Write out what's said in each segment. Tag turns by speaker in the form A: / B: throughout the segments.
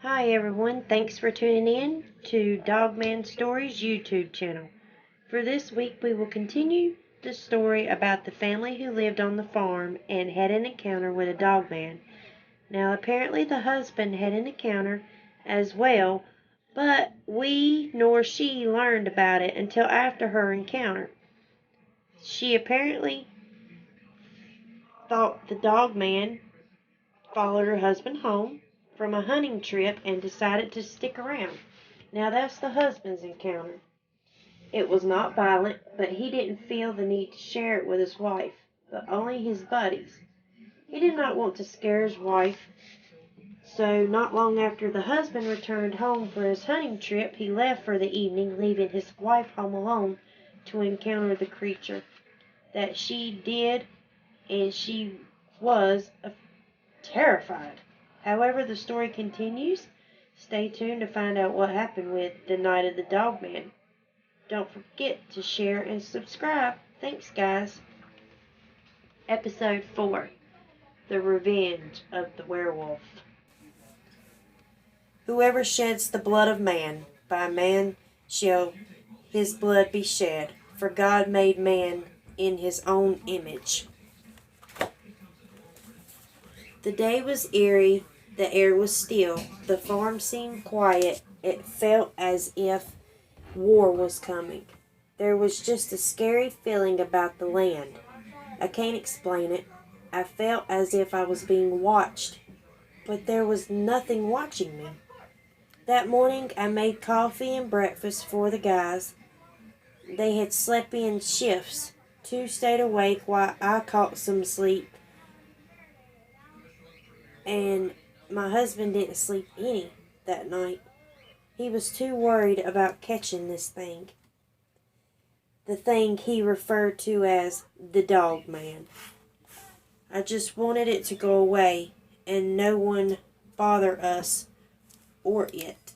A: Hi everyone, thanks for tuning in to Dogman Stories YouTube channel. For this week we will continue the story about the family who lived on the farm and had an encounter with a dogman. Now apparently the husband had an encounter as well, but we nor she learned about it until after her encounter. She apparently thought the dogman followed her husband home from a hunting trip and decided to stick around. Now that's the husband's encounter. It was not violent, but he didn't feel the need to share it with his wife, but only his buddies. He did not want to scare his wife, so not long after the husband returned home for his hunting trip, he left for the evening, leaving his wife home alone to encounter the creature. That she did, and she was terrified. However, the story continues. Stay tuned to find out what happened with the Night of the Dogman. Don't forget to share and subscribe. Thanks, guys. Episode 4, The Revenge of the Werewolf. Whoever sheds the blood of man, by man shall his blood be shed, for God made man in his own image. The day was eerie, the air was still, the farm seemed quiet. It felt as if war was coming. There was just a scary feeling about the land. I can't explain it. I felt as if I was being watched, but there was nothing watching me. That morning I made coffee and breakfast for the guys. They had slept in shifts. 2 stayed awake while I caught some sleep, and my husband didn't sleep any that night. He was too worried about catching this thing. The thing he referred to as the dog man. I just wanted it to go away and no one bother us or it.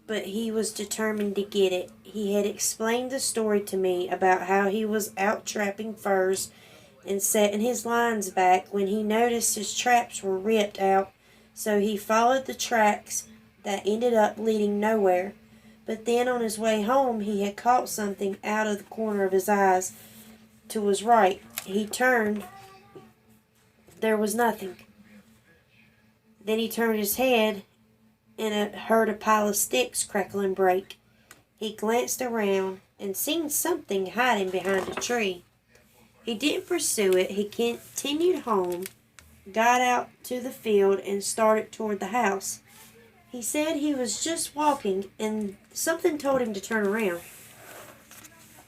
A: But he was determined to get it. He had explained the story to me about how he was out trapping furs and setting his lines back when he noticed his traps were ripped out, so he followed the tracks that ended up leading nowhere. But then on his way home he had caught something out of the corner of his eyes to his right. He turned. There was nothing. Then he turned his head and heard a pile of sticks crackle and break. He glanced around and seen something hiding behind a tree. He didn't pursue it. He continued home, got out to the field, and started toward the house. He said he was just walking, and something told him to turn around.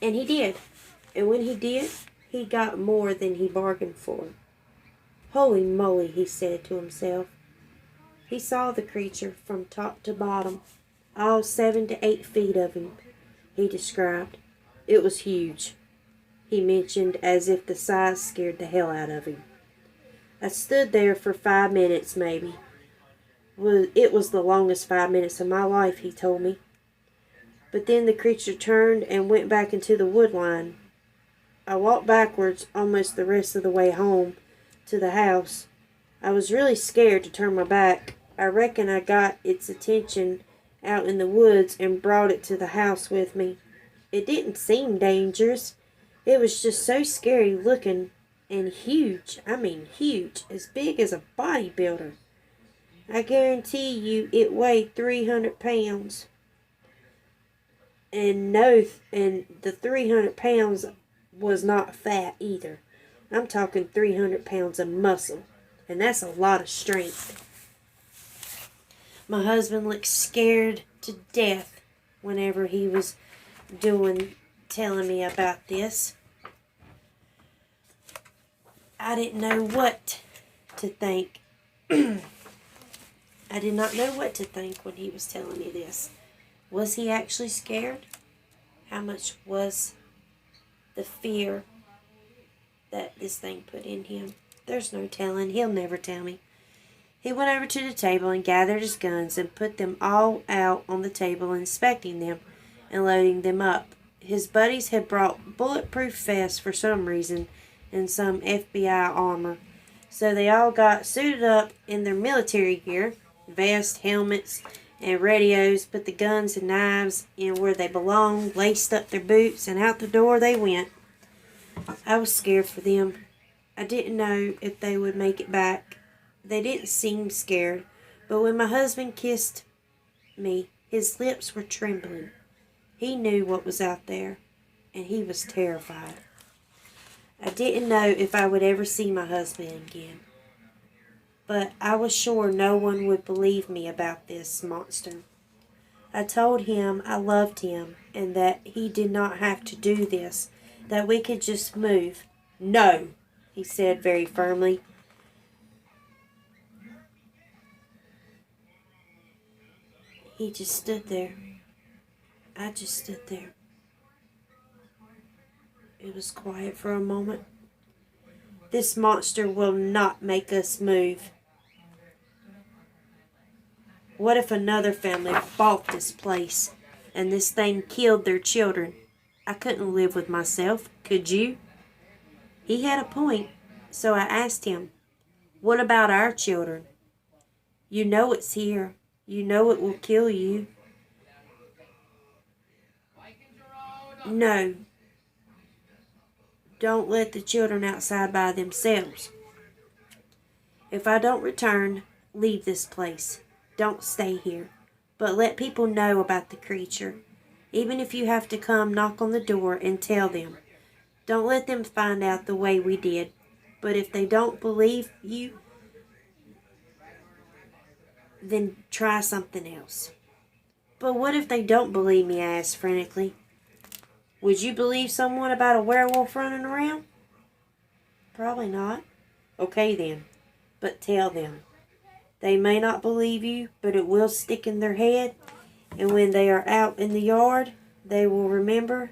A: And he did. And when he did, he got more than he bargained for. Holy moly, he said to himself. He saw the creature from top to bottom, all 7 to 8 feet of him, he described. It was huge, he mentioned, as if the size scared the hell out of him. I stood there for 5 minutes, maybe. It was the longest 5 minutes of my life, he told me. But then the creature turned and went back into the wood line. I walked backwards almost the rest of the way home to the house. I was really scared to turn my back. I reckon I got its attention out in the woods and brought it to the house with me. It didn't seem dangerous. It was just so scary looking and huge. I mean huge, as big as a bodybuilder. I guarantee you it weighed 300 pounds. And the 300 pounds was not fat either. I'm talking 300 pounds of muscle. And that's a lot of strength. My husband looked scared to death whenever he was telling me about this. I didn't know what to think. I did not know what to think when he was telling me this. Was he actually scared? How much was the fear that this thing put in him? There's no telling. He'll never tell me. He went over to the table and gathered his guns and put them all out on the table, inspecting them and loading them up. His buddies had brought bulletproof vests for some reason and some FBI armor. So they all got suited up in their military gear vests, helmets, and radios, put the guns and knives in where they belong, laced up their boots, and out the door they went. I was scared for them. I didn't know if they would make it back. They didn't seem scared, but when my husband kissed me, his lips were trembling. He knew what was out there, and he was terrified. I didn't know if I would ever see my husband again, but I was sure no one would believe me about this monster. I told him I loved him and that he did not have to do this, that we could just move. No, he said very firmly. He just stood there. I just stood there. It was quiet for a moment. This monster will not make us move. What if another family bought this place and this thing killed their children? I couldn't live with myself, could you? He had a point, so I asked him, what about our children? You know it's here. You know it will kill you. No. Don't let the children outside by themselves. If I don't return, leave this place. Don't stay here. But let people know about the creature. Even if you have to come knock on the door and tell them. Don't let them find out the way we did. But if they don't believe you, then try something else. But what if they don't believe me? I asked frantically. Would you believe someone about a werewolf running around? Probably not. Okay then, but tell them. They may not believe you, but it will stick in their head, and when they are out in the yard, they will remember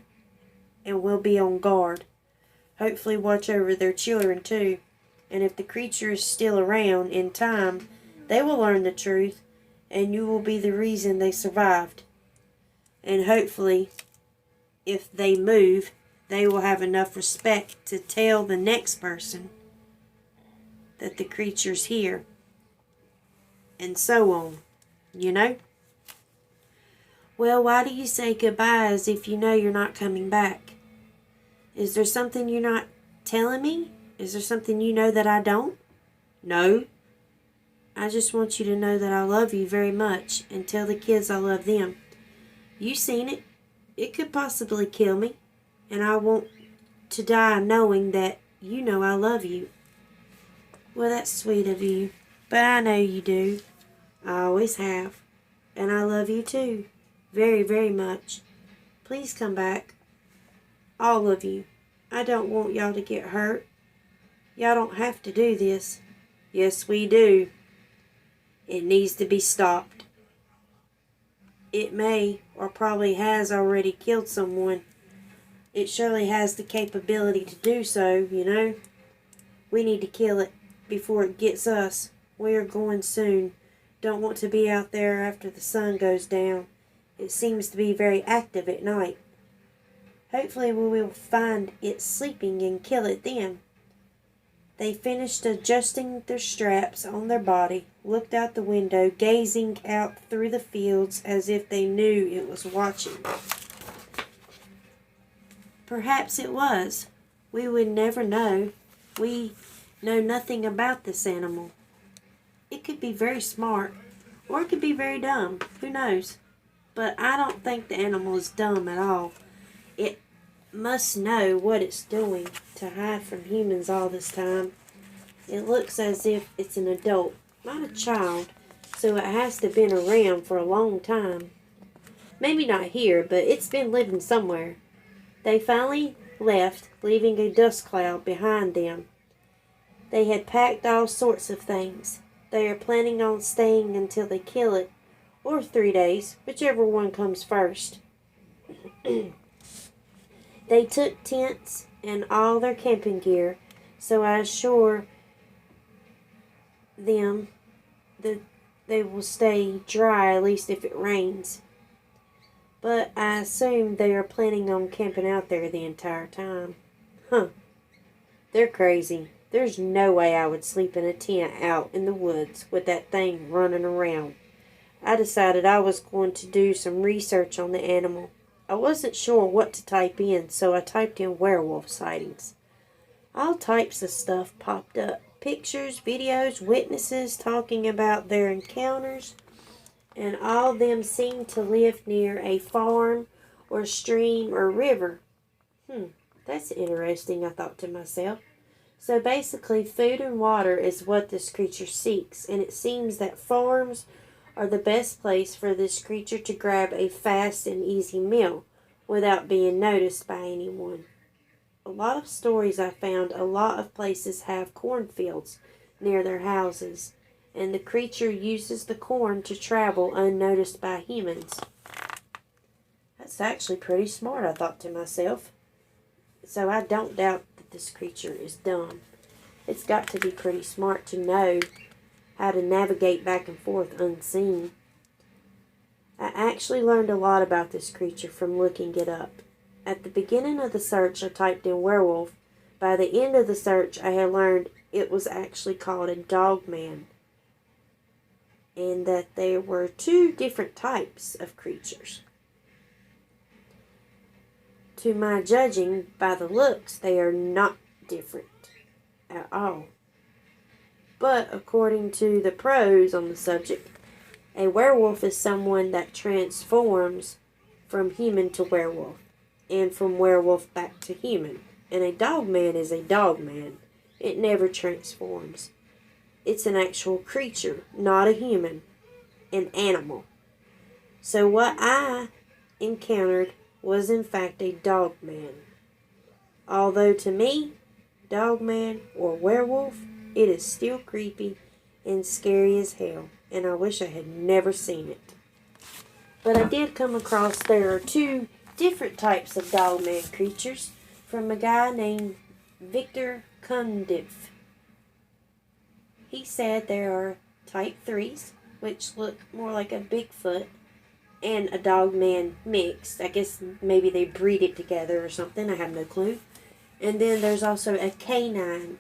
A: and will be on guard. Hopefully watch over their children too, and if the creature is still around in time, they will learn the truth, and you will be the reason they survived. And hopefully, if they move, they will have enough respect to tell the next person that the creature's here. And so on, you know? Well, why do you say goodbye as if you know you're not coming back? Is there something you're not telling me? Is there something you know that I don't? No. I just want you to know that I love you very much and tell the kids I love them. You seen it. It could possibly kill me, and I want to die knowing that you know I love you. Well, that's sweet of you, but I know you do. I always have, and I love you too, very, very much. Please come back, all of you. I don't want y'all to get hurt. Y'all don't have to do this. Yes, we do. It needs to be stopped. It may, or probably has already killed someone. It surely has the capability to do so, you know. We need to kill it before it gets us. We are going soon. Don't want to be out there after the sun goes down. It seems to be very active at night. Hopefully we will find it sleeping and kill it then. They finished adjusting their straps on their body, looked out the window, gazing out through the fields as if they knew it was watching. Perhaps it was. We would never know. We know nothing about this animal. It could be very smart, or it could be very dumb. Who knows? But I don't think the animal is dumb at all. It must know what it's doing to hide from humans all this time. It looks as if it's an adult, not a child, so it has to have been around for a long time. Maybe not here, but it's been living somewhere. They finally left, leaving a dust cloud behind them. They had packed all sorts of things. They are planning on staying until they kill it, or 3 days, whichever one comes first. They took tents and all their camping gear, so I assure them that they will stay dry, at least if it rains. But I assume they are planning on camping out there the entire time. Huh. They're crazy. There's no way I would sleep in a tent out in the woods with that thing running around. I decided I was going to do some research on the animal. I wasn't sure what to type in, so I typed in werewolf sightings. All types of stuff popped up. Pictures, videos, witnesses talking about their encounters, and all of them seemed to live near a farm or stream or river. That's interesting, I thought to myself. So basically, food and water is what this creature seeks, and it seems that farms are the best place for this creature to grab a fast and easy meal without being noticed by anyone. A lot of stories I found, a lot of places have cornfields near their houses, and the creature uses the corn to travel unnoticed by humans. That's actually pretty smart, I thought to myself. So I don't doubt that this creature is dumb. It's got to be pretty smart to know how to navigate back and forth unseen. I actually learned a lot about this creature from looking it up. At the beginning of the search, I typed in werewolf. By the end of the search, I had learned it was actually called a dogman, and that there were two different types of creatures. To my judging, by the looks, they are not different at all. But according to the pros on the subject, a werewolf is someone that transforms from human to werewolf, and from werewolf back to human. And a dogman is a dogman. It never transforms. It's an actual creature, not a human, an animal. So what I encountered was in fact a dogman. Although to me, dogman or werewolf, it is still creepy and scary as hell, and I wish I had never seen it. But I did come across there are two different types of dogman creatures from a guy named Victor Kundiv. He said there are type 3s, which look more like a Bigfoot, and a dogman mixed. I guess maybe they breed it together or something. I have no clue. And then there's also a canine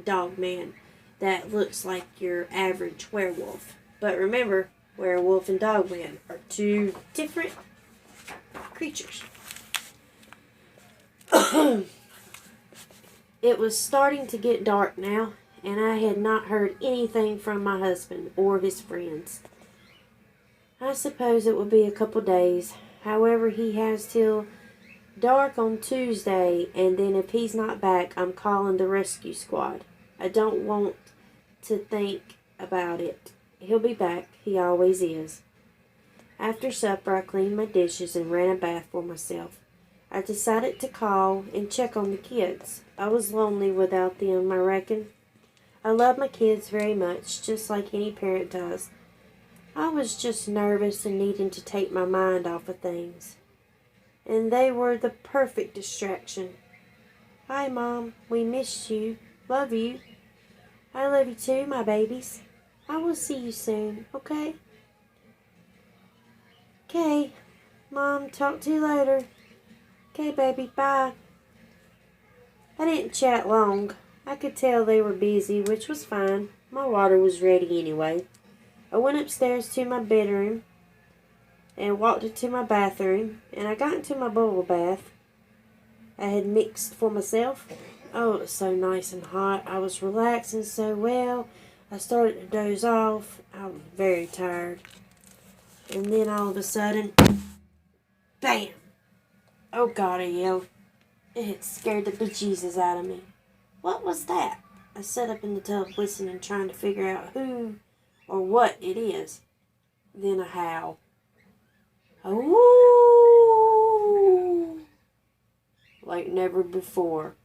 A: dogman that looks like your average werewolf. But remember, werewolf and dogman are two different creatures. It was starting to get dark now, and I had not heard anything from my husband or his friends. I suppose it will be a couple days. However, he has till dark on Tuesday, and then if he's not back, I'm calling the rescue squad. I don't want to think about it. He'll be back. He always is. After supper, I cleaned my dishes and ran a bath for myself. I decided to call and check on the kids. I was lonely without them, I reckon. I love my kids very much, just like any parent does. I was just nervous and needing to take my mind off of things. And they were the perfect distraction. Hi, Mom. We missed you. Love you. I love you too, my babies. I will see you soon, okay? Okay. Mom, talk to you later. Okay, baby, bye. I didn't chat long. I could tell they were busy, which was fine. My water was ready anyway. I went upstairs to my bedroom and walked into my bathroom, and I got into my bubble bath I had mixed for myself. Oh, it was so nice and hot. I was relaxing so well. I started to doze off. I was very tired. And then all of a sudden, bam! Oh God, I yelled. It had scared the bejesus out of me. What was that? I sat up in the tub listening, trying to figure out who or what it is. Then a howl. Oh! Like never before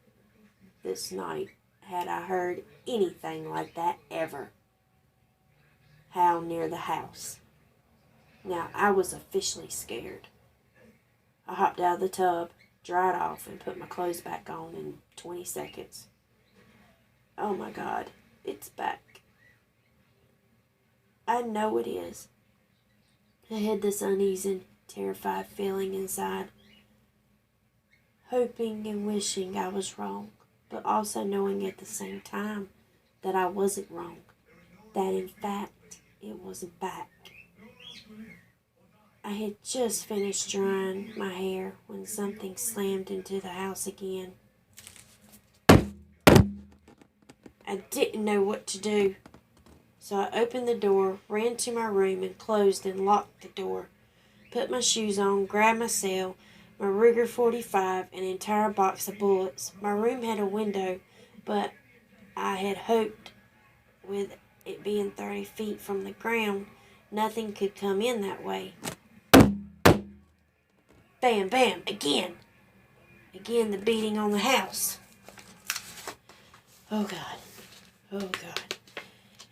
A: this night had I heard anything like that ever. Howl near the house. Now, I was officially scared. I hopped out of the tub, dried off, and put my clothes back on in 20 seconds. Oh my God, it's back. I know it is. I had this uneasy, terrified feeling inside, hoping and wishing I was wrong. but also knowing at the same time that I wasn't wrong, that in fact it was back. I had just finished drying my hair when something slammed into the house again. I didn't know what to do, so I opened the door, ran to my room, and closed and locked the door. Put my shoes on, grabbed my cell, my Ruger 45, and an entire box of bullets. My room had a window, but I had hoped with it being 30 feet from the ground, nothing could come in that way. Bam, bam, again. Again, the beating on the house. Oh, God. Oh, God.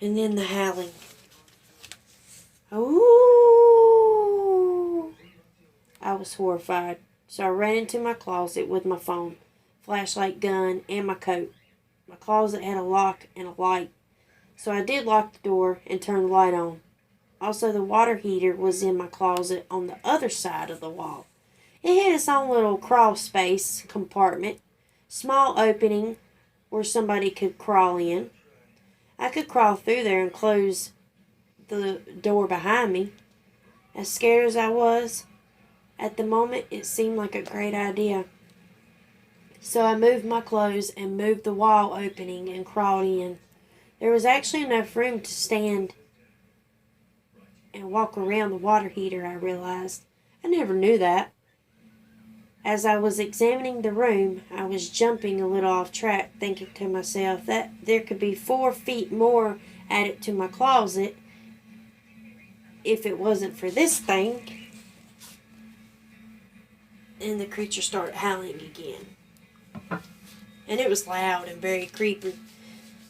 A: And then the howling. Oh! I was horrified, so I ran into my closet with my phone, flashlight, gun, and my coat. My closet had a lock and a light, so I did lock the door and turn the light on. Also, the water heater was in my closet on the other side of the wall. It had its own little crawl space compartment, small opening where somebody could crawl in. I could crawl through there and close the door behind me. As scared as I was, at the moment it seemed like a great idea. So I moved my clothes and moved the wall opening and crawled in. There was actually enough room to stand and walk around the water heater, I realized. I never knew that. As I was examining the room, I was jumping a little off track, thinking to myself that there could be 4 feet more added to my closet if it wasn't for this thing. And the creature started howling again. And it was loud and very creepy.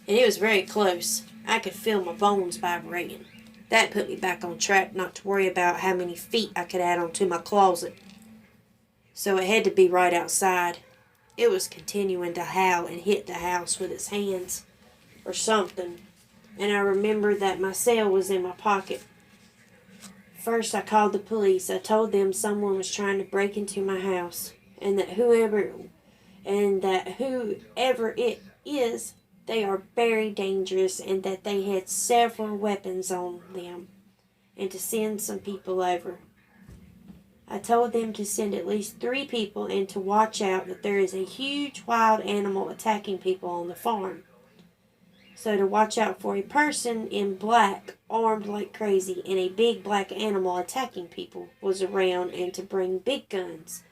A: And it was very close. I could feel my bones vibrating. That put me back on track not to worry about how many feet I could add onto my closet. So it had to be right outside. It was continuing to howl and hit the house with its hands or something. And I remembered that my cell was in my pocket. First, I called the police. I told them someone was trying to break into my house, and that whoever it is, they are very dangerous, and that they had several weapons on them, and to send some people over. I told them to send at least 3 people and to watch out that there is a huge wild animal attacking people on the farm. So to watch out for a person in black, armed like crazy, and a big black animal attacking people was around, and to bring big guns.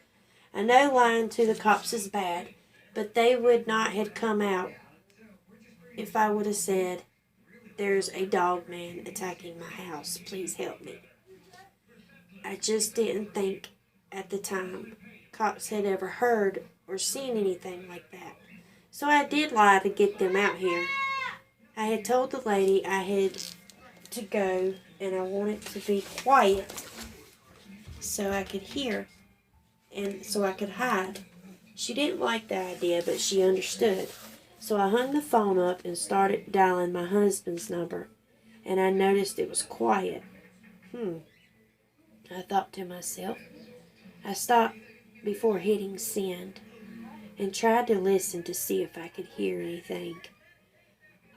A: I know lying to the cops is bad, but they would not have come out if I would have said, "There's a dog man attacking my house. Please help me." I just didn't think at the time cops had ever heard or seen anything like that. So I did lie to get them out here. I had told the lady I had to go and I wanted to be quiet so I could hear and so I could hide. She didn't like the idea, but she understood. So I hung the phone up and started dialing my husband's number, and I noticed it was quiet. I thought to myself. I stopped before hitting send and tried to listen to see if I could hear anything.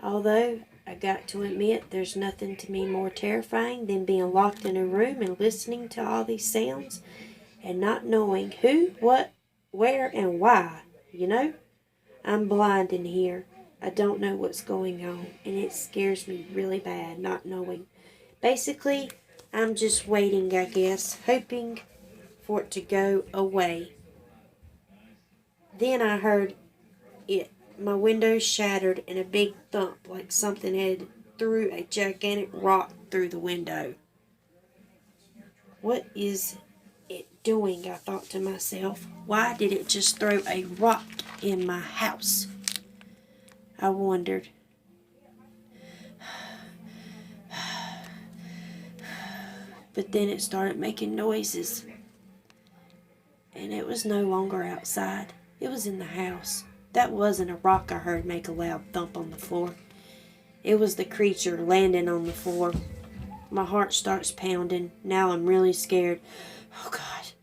A: Although I got to admit there's nothing to me more terrifying than being locked in a room and listening to all these sounds and not knowing who, what, where, and why, you know? I'm blind in here. I don't know what's going on, and it scares me really bad not knowing. Basically, I'm just waiting, I guess, hoping for it to go away. Then I heard it. My window shattered in a big thump like something had threw a gigantic rock through the window. What is it doing? I thought to myself. Why did it just throw a rock in my house? I wondered. But then it started making noises. And it was no longer outside. It was in the house. That wasn't a rock I heard make a loud thump on the floor. It was the creature landing on the floor. My heart starts pounding. Now I'm really scared. Oh, God.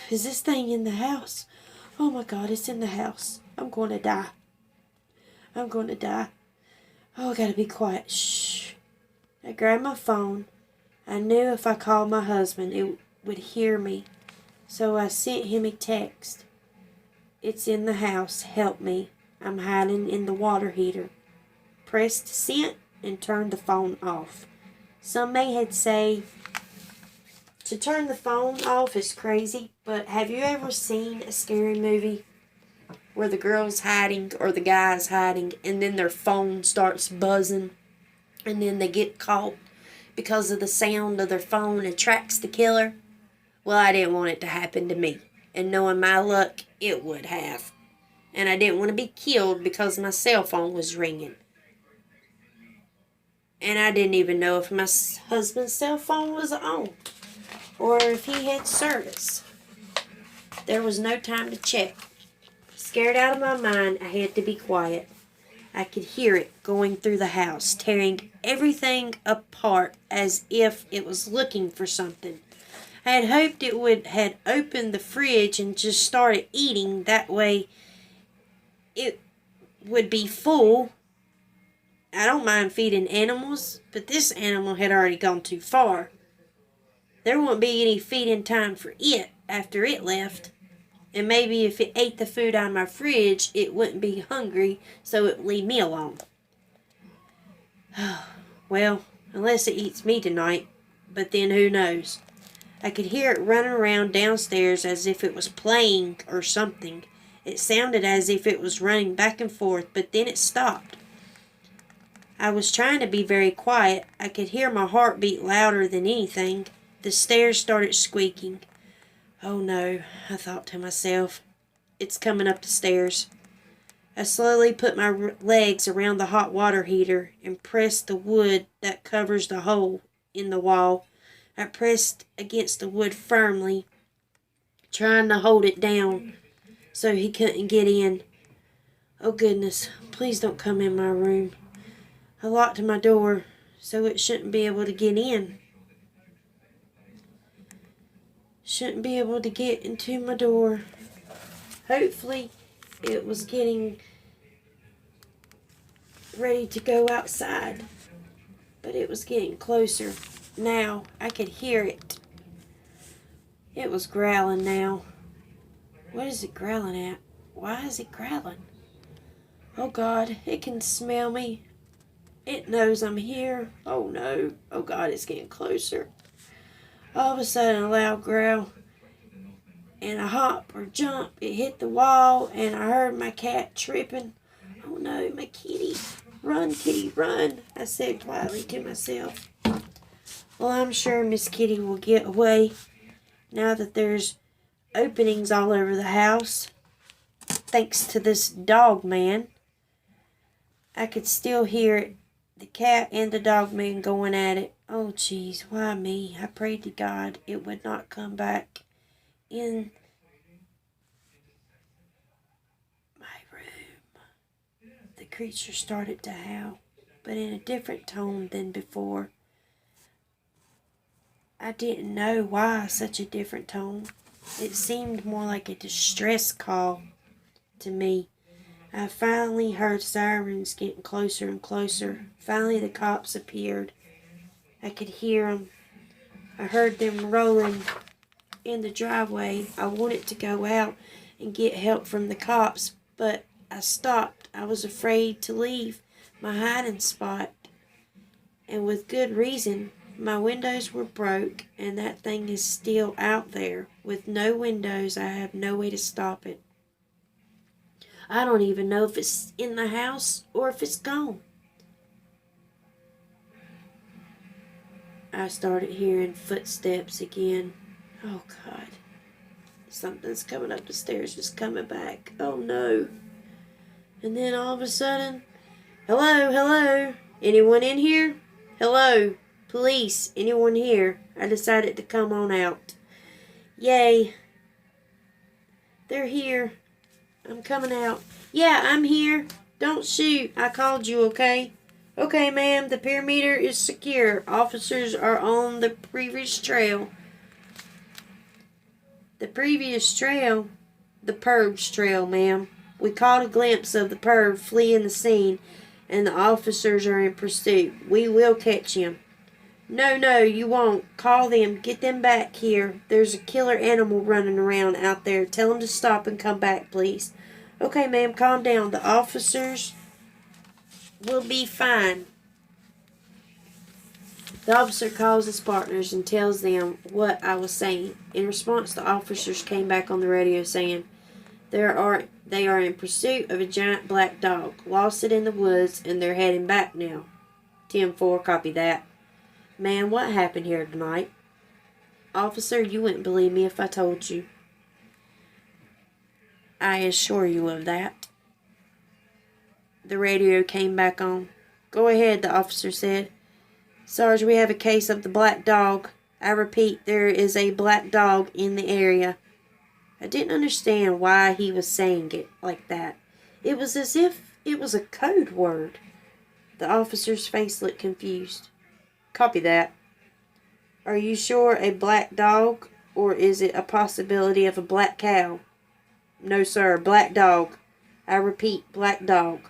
A: Is this thing in the house? Oh, my God, it's in the house. I'm going to die. I'm going to die. Oh, I gotta be quiet. Shh. I grabbed my phone. I knew if I called my husband, it would hear me. So I sent him a text. It's in the house. Help me. I'm hiding in the water heater. Pressed sent and turned the phone off. Some may say to turn the phone off is crazy, but have you ever seen a scary movie where the girl's hiding or the guy's hiding and then their phone starts buzzing and then they get caught because of the sound of their phone attracts the killer? Well, I didn't want it to happen to me, and knowing my luck, it would have. And I didn't want to be killed because my cell phone was ringing. And I didn't even know if my husband's cell phone was on or if he had service. There was no time to check. Scared out of my mind, I had to be quiet. I could hear it going through the house, tearing everything apart as if it was looking for something. I had hoped it had opened the fridge and just started eating. That way it would be full. I don't mind feeding animals, but this animal had already gone too far. There wouldn't be any feeding time for it after it left. And maybe if it ate the food out of my fridge, it wouldn't be hungry, so it would leave me alone. Well, unless it eats me tonight, but then who knows? I could hear it running around downstairs as if it was playing or something. It sounded as if it was running back and forth, but then it stopped. I was trying to be very quiet. I could hear my heart beat louder than anything. The stairs started squeaking. Oh no, I thought to myself. It's coming up the stairs. I slowly put my legs around the hot water heater and pressed the wood that covers the hole in the wall. I pressed against the wood firmly, trying to hold it down so he couldn't get in. Oh goodness, please don't come in my room. I locked my door so it shouldn't be able to get in. Shouldn't be able to get into my door. Hopefully it was getting ready to go outside, but it was getting closer. Now I could hear it. It was growling now. What is it growling at? Why is it growling? Oh God, it can smell me. It knows I'm here. Oh no. Oh God, it's getting closer. All of a sudden, a loud growl and a hop or jump. It hit the wall, and I heard my cat tripping. Oh no, my kitty. Run, kitty, run, I said quietly to myself. Well, I'm sure Miss Kitty will get away now that there's openings all over the house. Thanks to this dog man. I could still hear the cat and the dog man going at it. Oh, jeez, why me? I prayed to God it would not come back in my room. The creature started to howl, but in a different tone than before. I didn't know why such a different tone. It seemed more like a distress call to me. I finally heard sirens getting closer and closer. Finally, the cops appeared. I could hear them. I heard them rolling in the driveway. I wanted to go out and get help from the cops, but I stopped. I was afraid to leave my hiding spot, and with good reason. My windows were broke, and that thing is still out there. With no windows, I have no way to stop it. I don't even know if it's in the house or if it's gone. I started hearing footsteps again. Oh, God. Something's coming up the stairs, just coming back. Oh, no. And then all of a sudden, hello, hello, anyone in here? Hello, police, anyone here? I decided to come on out. Yay. They're here. I'm coming out. Yeah, I'm here. Don't shoot. I called you, okay? Okay, ma'am, the perimeter is secure. Officers are on the previous trail. The previous trail? The purge trail, ma'am. We caught a glimpse of the perv fleeing the scene, and the officers are in pursuit. We will catch him." "No, no, you won't. Call them. Get them back here. There's a killer animal running around out there. Tell them to stop and come back, please." "Okay, ma'am, calm down. The officers will be fine." The officer calls his partners and tells them what I was saying. In response, the officers came back on the radio saying they are in pursuit of a giant black dog, lost it in the woods, and they're heading back now. 10-4, copy that. "Man, what happened here tonight?" "Officer, you wouldn't believe me if I told you." "I assure you of that." The radio came back on. "Go ahead," the officer said. "Sarge, we have a case of the black dog. I repeat, there is a black dog in the area." I didn't understand why he was saying it like that. It was as if it was a code word. The officer's face looked confused. "Copy that." "Are you sure a black dog, or is it a possibility of a black cow?" "No, sir, black dog. I repeat, black dog."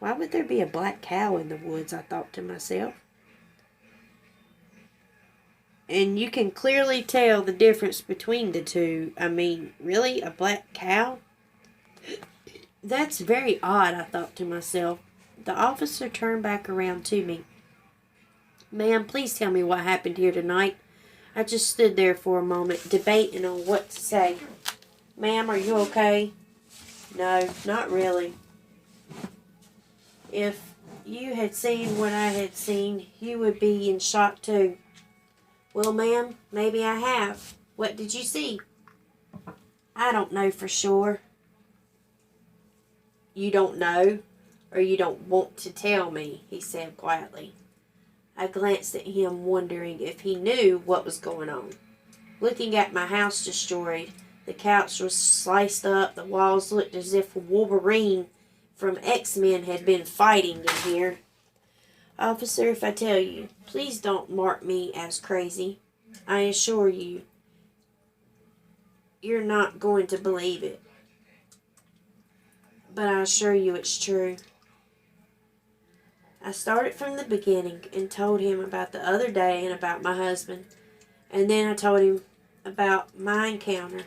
A: Why would there be a black cow in the woods, I thought to myself. And you can clearly tell the difference between the two. I mean, really, a black cow? That's very odd, I thought to myself. The officer turned back around to me. "Ma'am, please tell me what happened here tonight." I just stood there for a moment, debating on what to say. "Ma'am, are you okay?" "No, not really." "If you had seen what I had seen, you would be in shock too." "Well, ma'am, maybe I have. What did you see?" "I don't know for sure." "You don't know, or you don't want to tell me," he said quietly. I glanced at him, wondering if he knew what was going on. Looking at my house destroyed, the couch was sliced up, the walls looked as if Wolverine from X-Men had been fighting in here. "Officer, if I tell you, please don't mark me as crazy. I assure you, you're not going to believe it. But I assure you it's true." I started from the beginning and told him about the other day and about my husband. And then I told him about my encounter.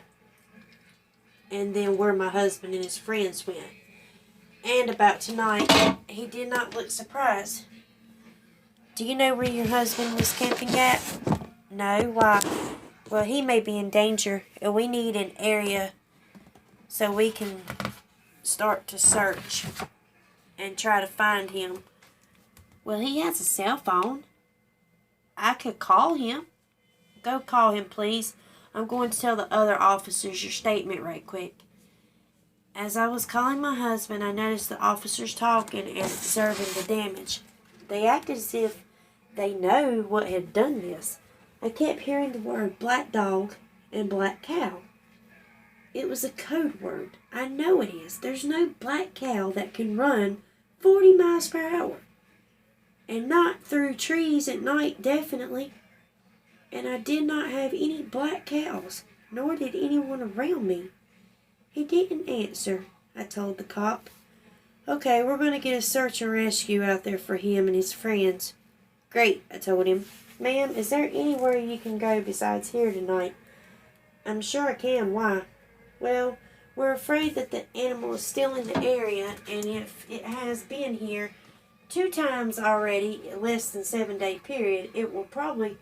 A: And then where my husband and his friends went. And about tonight. He did not look surprised. "Do you know where your husband was camping at?" "No, why?" "Well, he may be in danger, and we need an area so we can start to search and try to find him." "Well, he has a cell phone. I could call him." "Go call him, please. I'm going to tell the other officers your statement right quick." As I was calling my husband, I noticed the officers talking and observing the damage. They acted as if they know what had done this. I kept hearing the word black dog and black cow. It was a code word. I know it is. There's no black cow that can run 40 miles per hour. And not through trees at night, definitely. And I did not have any black cows, nor did anyone around me. He didn't answer, I told the cop. "Okay, we're going to get a search and rescue out there for him and his friends." "Great," I told him. "Ma'am, is there anywhere you can go besides here tonight?" "I'm sure I can. Why?" "Well, we're afraid that the animal is still in the area, and if it has been here 2 times already in less than 7-day period, it will probably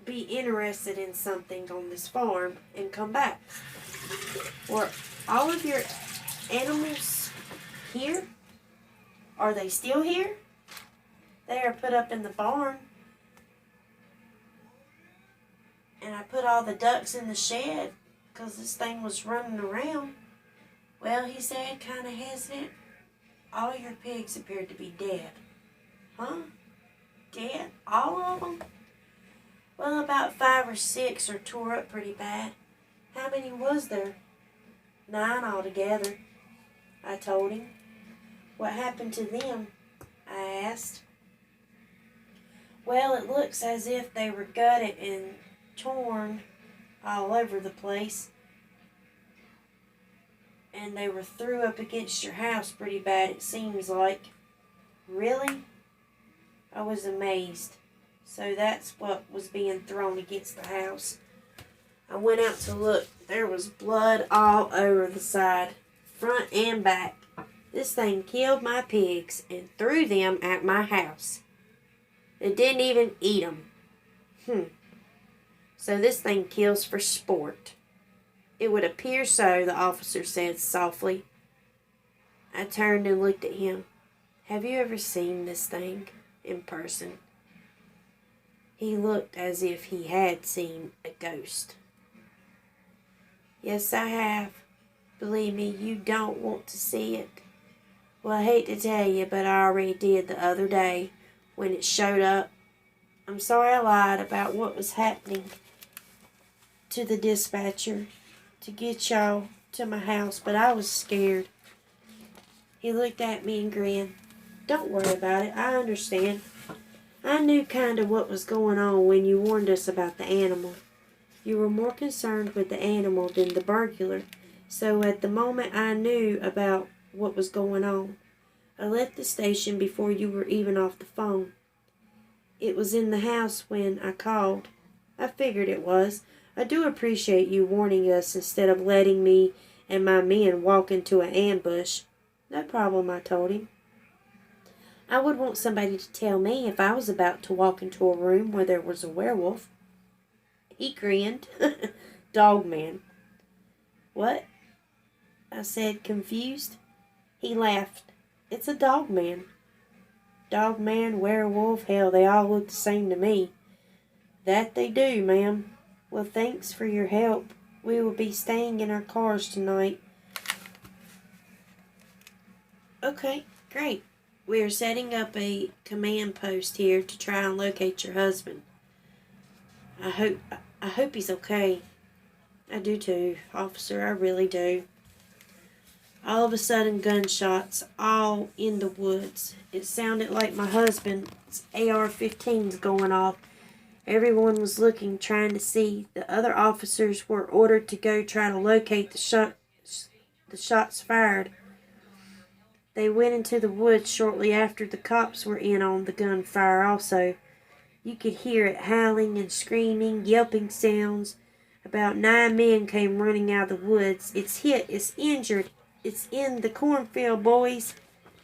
A: be interested in something on this farm and come back." "Were all of your animals here? Are they still here?" "They are put up in the barn. And I put all the ducks in the shed because this thing was running around." "Well," he said, kind of hesitant, "all your pigs appeared to be dead." "Huh? Dead? All of them?" "Well, about 5 or 6 are tore up pretty bad." "How many was there?" 9 altogether," I told him. "What happened to them?" I asked. "Well, it looks as if they were gutted and torn all over the place. and they were threw up against your house pretty bad, it seems like. Really? I was amazed. So that's what was being thrown against the house. I went out to look. There was blood all over the side, front and back. This thing killed my pigs and threw them at my house. It didn't even eat them. So this thing kills for sport. It would appear so, the officer said softly. I turned and looked at him. Have you ever seen this thing in person? He looked as if he had seen a ghost. Yes, I have. Believe me, you don't want to see it. Well, I hate to tell you, but I already did the other day when it showed up. I'm sorry I lied about what was happening to the dispatcher to get y'all to my house, but I was scared. He looked at me and grinned. Don't worry about it. I understand. I knew kind of what was going on when you warned us about the animal. You were more concerned with the animal than the burglar, so at the moment I knew about what was going on. I left the station before you were even off the phone. It was in the house when I called. I figured it was. I do appreciate you warning us instead of letting me and my men walk into an ambush. No problem, I told him. I would want somebody to tell me if I was about to walk into a room where there was a werewolf. He grinned. Dogman. What? I said, confused. He laughed. It's a dogman. Dogman, werewolf, hell, they all look the same to me. That they do, ma'am. Well, thanks for your help. We will be staying in our cars tonight. Okay, great. We are setting up a command post here to try and locate your husband. I hope he's okay. I do too, officer, I really do. All of a sudden, gunshots all in the woods. It sounded like my husband's AR-15's going off. Everyone was looking, trying to see. The other officers were ordered to go try to locate the shots fired. They went into the woods shortly after the cops were in on the gunfire also. You could hear it howling and screaming, yelping sounds. About 9 men came running out of the woods. It's hit, it's injured, it's in the cornfield, boys.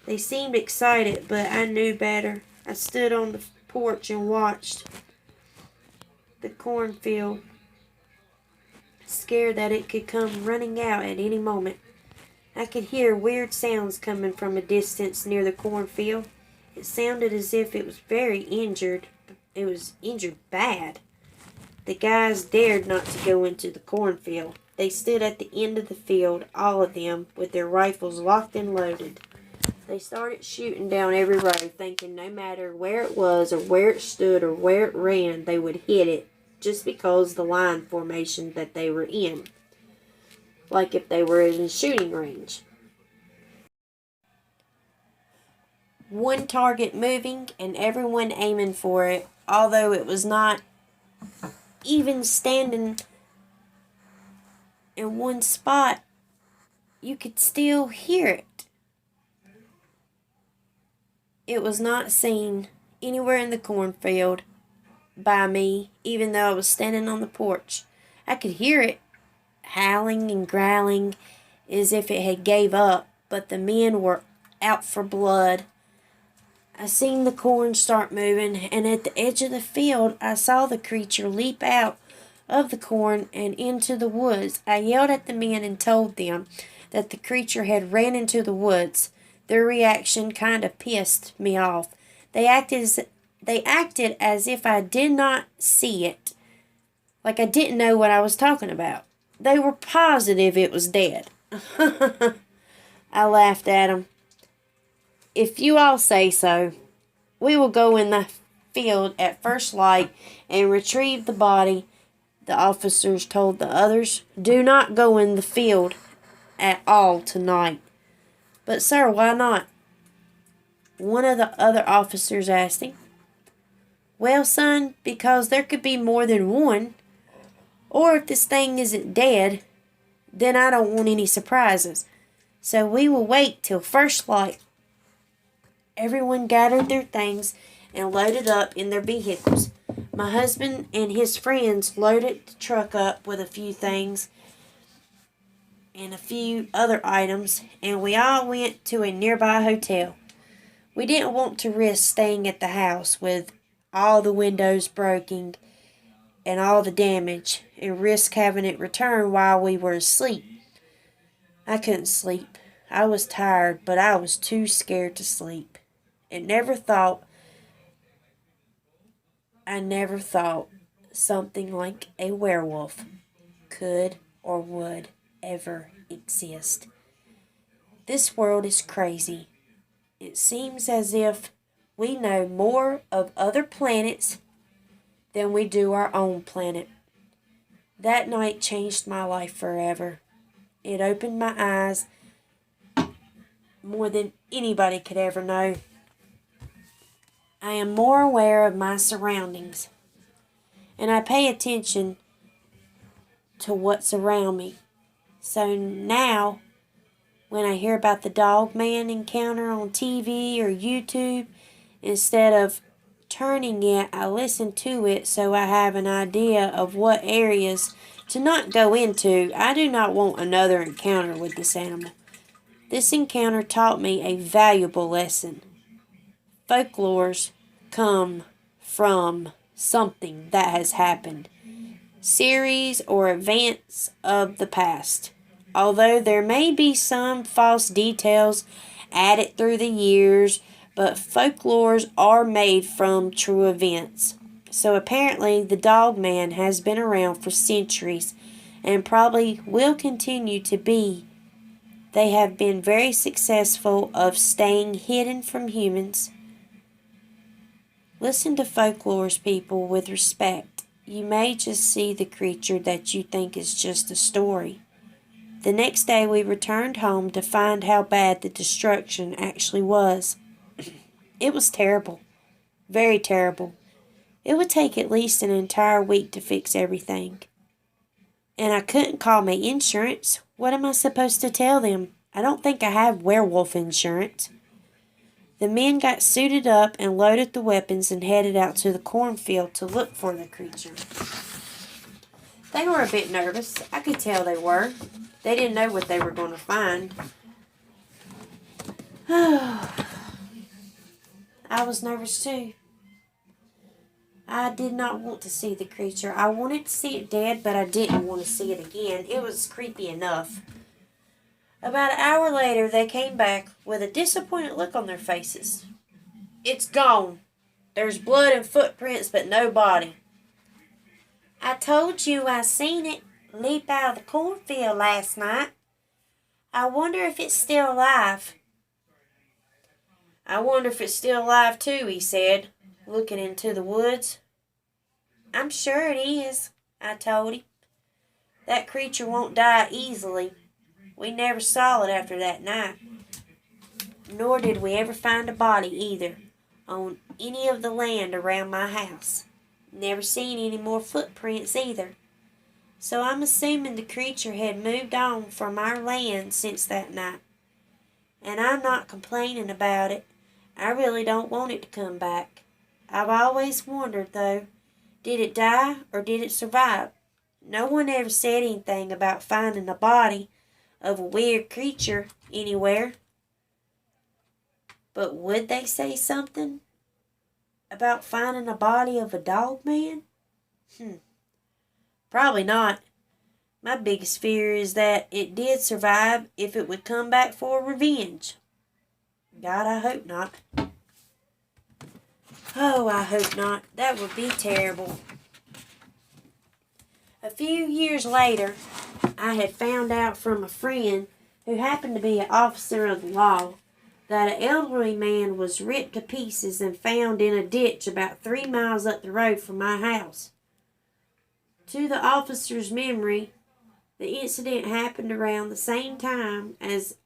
A: They seemed excited, but I knew better. I stood on the porch and watched the cornfield, scared that it could come running out at any moment. I could hear weird sounds coming from a distance near the cornfield. It sounded as if it was very injured. It was injured bad. The guys dared not to go into the cornfield. They stood at the end of the field, all of them, with their rifles locked and loaded. They started shooting down every road, thinking no matter where it was or where it stood or where it ran, they would hit it, just because the line formation that they were in. Like if they were in shooting range. One target moving and everyone aiming for it, although it was not even standing in one spot, you could still hear it. It was not seen anywhere in the cornfield by me, even though I was standing on the porch. I could hear it howling and growling as if it had gave up, but the men were out for blood. I seen the corn start moving, and at the edge of the field, I saw the creature leap out of the corn and into the woods. I yelled at the men and told them that the creature had ran into the woods. Their reaction kind of pissed me off. They acted as if I did not see it, like I didn't know what I was talking about. They were positive it was dead. I laughed at them. If you all say so, we will go in the field at first light and retrieve the body. The officers told the others, do not go in the field at all tonight. But sir, why not? One of the other officers asked him. Well, son, because there could be more than one. Or if this thing isn't dead, then I don't want any surprises. So we will wait till first light. Everyone gathered their things and loaded up in their vehicles. My husband and his friends loaded the truck up with a few things and a few other items, and we all went to a nearby hotel. We didn't want to risk staying at the house with all the windows broken and all the damage and risk having it returned while we were asleep. I couldn't sleep. I was tired, but I was too scared to sleep. I never thought something like a werewolf could or would ever exist. This world is crazy. It seems as if we know more of other planets than we do our own planet. That night changed my life forever. It opened my eyes more than anybody could ever know. I am more aware of my surroundings, and I pay attention to what's around me. So now, when I hear about the Dogman encounter on TV or YouTube, instead of turning it, I listen to it so I have an idea of what areas to not go into. I do not want another encounter with this animal. This encounter taught me a valuable lesson. Folklores come from something that has happened, series or events of the past. Although there may be some false details added through the years, but folklores are made from true events. So apparently the Dogman has been around for centuries and probably will continue to be. They have been very successful of staying hidden from humans. Listen to folklores, people, with respect. You may just see the creature that you think is just a story. The next day we returned home to find how bad the destruction actually was. It was terrible. Very terrible. It would take at least an entire week to fix everything. And I couldn't call my insurance. What am I supposed to tell them? I don't think I have werewolf insurance. The men got suited up and loaded the weapons and headed out to the cornfield to look for the creature. They were a bit nervous. I could tell they were. They didn't know what they were going to find. I was nervous too. I did not want to see the creature. I wanted to see it dead, but I didn't want to see it again. It was creepy enough. About an hour later, they came back with a disappointed look on their faces. It's gone. There's blood and footprints, but no body. I told you I seen it leap out of the cornfield last night. I wonder if it's still alive. I wonder if it's still alive too, he said, looking into the woods. I'm sure it is, I told him. That creature won't die easily. We never saw it after that night. Nor did we ever find a body either on any of the land around my house. Never seen any more footprints either. So I'm assuming the creature had moved on from our land since that night. And I'm not complaining about it. I really don't want it to come back. I've always wondered, though, did it die or did it survive? No one ever said anything about finding the body of a weird creature anywhere. But would they say something about finding the body of a Dogman? Probably not. My biggest fear is that it did survive if it would come back for revenge. God, I hope not. Oh, I hope not. That would be terrible. A few years later, I had found out from a friend who happened to be an officer of the law that an elderly man was ripped to pieces and found in a ditch about 3 miles up the road from my house. To the officer's memory, the incident happened around the same time as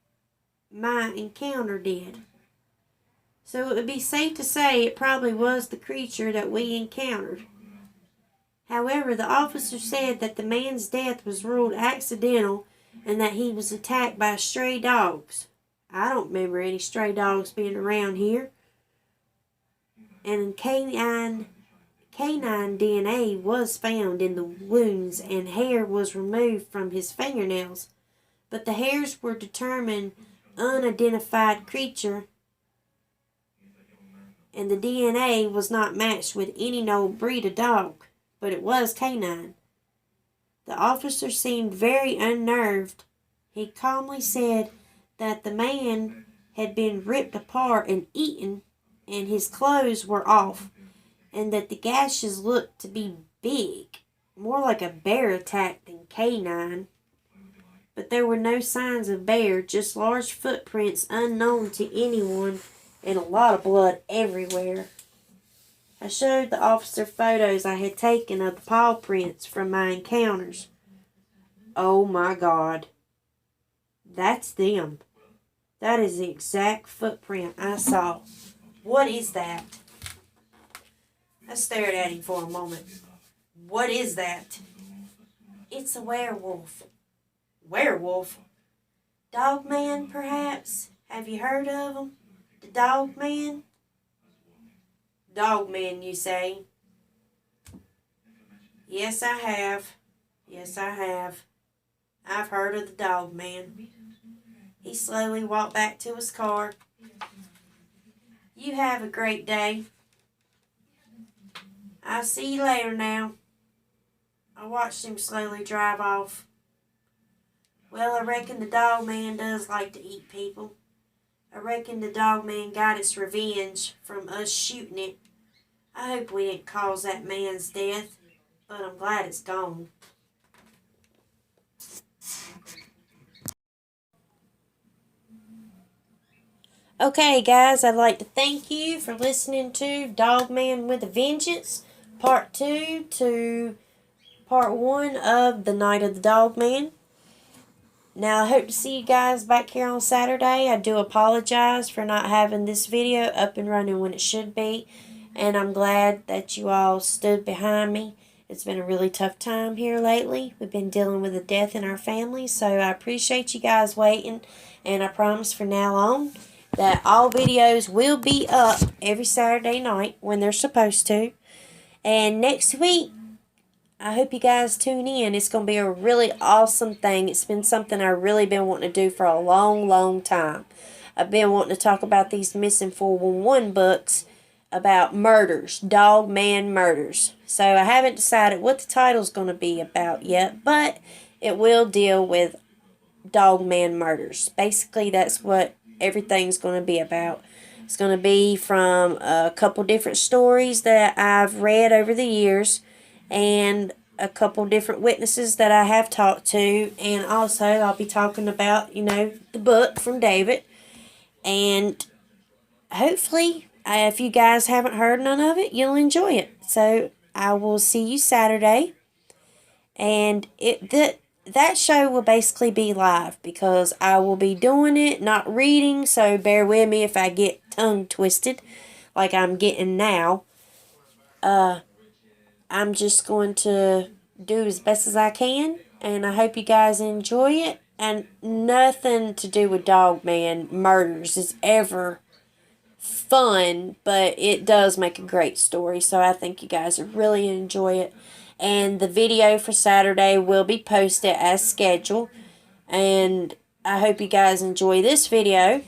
A: my encounter did. So it would be safe to say it probably was the creature that we encountered. However, the officer said that the man's death was ruled accidental and that he was attacked by stray dogs. I don't remember any stray dogs being around here. And canine DNA was found in the wounds, and hair was removed from his fingernails. But the hairs were determined unidentified creature, and the DNA was not matched with any known breed of dog, but it was canine. The officer seemed very unnerved. He calmly said that the man had been ripped apart and eaten, and his clothes were off, and that the gashes looked to be big, more like a bear attack than canine. But there were no signs of bear, just large footprints unknown to anyone, and a lot of blood everywhere. I showed the officer photos I had taken of the paw prints from my encounters. Oh my God. That's them. That is the exact footprint I saw. What is that? I stared at him for a moment. What is that? It's a werewolf. Werewolf? Dogman, perhaps? Have you heard of him? The Dogman? Dogman, you say? Yes, I have. Yes, I have. I've heard of the Dogman. He slowly walked back to his car. You have a great day. I'll see you later now. I watched him slowly drive off. Well, I reckon the Dogman does like to eat people. I reckon the Dogman got its revenge from us shooting it. I hope we didn't cause that man's death, but I'm glad it's gone. Okay, guys, I'd like to thank you for listening to Dogman with a Vengeance, Part 2 to Part 1 of The Night of the Dogman. Now, I hope to see you guys back here on Saturday. I do apologize for not having this video up and running when it should be, and I'm glad that you all stood behind me. It's been a really tough time here lately. We've been dealing with a death in our family, so I appreciate you guys waiting, and I promise from now on that all videos will be up every Saturday night when they're supposed to. And next week, I hope you guys tune in. It's going to be a really awesome thing. It's been something I've really been wanting to do for a long, long time. I've been wanting to talk about these missing 411 books about murders, Dogman murders. So I haven't decided what the title's going to be about yet, but it will deal with Dogman murders. Basically, that's what everything's going to be about. It's going to be from a couple different stories that I've read over the years, and a couple different witnesses that I have talked to, and also I'll be talking about, the book from David, and hopefully, if you guys haven't heard none of it, you'll enjoy it. So, I will see you Saturday, and that show will basically be live, because I will be doing it, not reading, so bear with me if I get tongue twisted, like I'm getting now. I'm just going to do as best as I can, and I hope you guys enjoy it. And nothing to do with Dogman murders is ever fun, but it does make a great story, so I think you guys will really enjoy it. And the video for Saturday will be posted as scheduled, and I hope you guys enjoy this video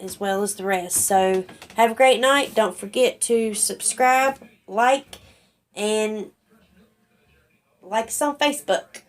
A: as well as the rest. So have a great night. Don't forget to subscribe, like us on Facebook.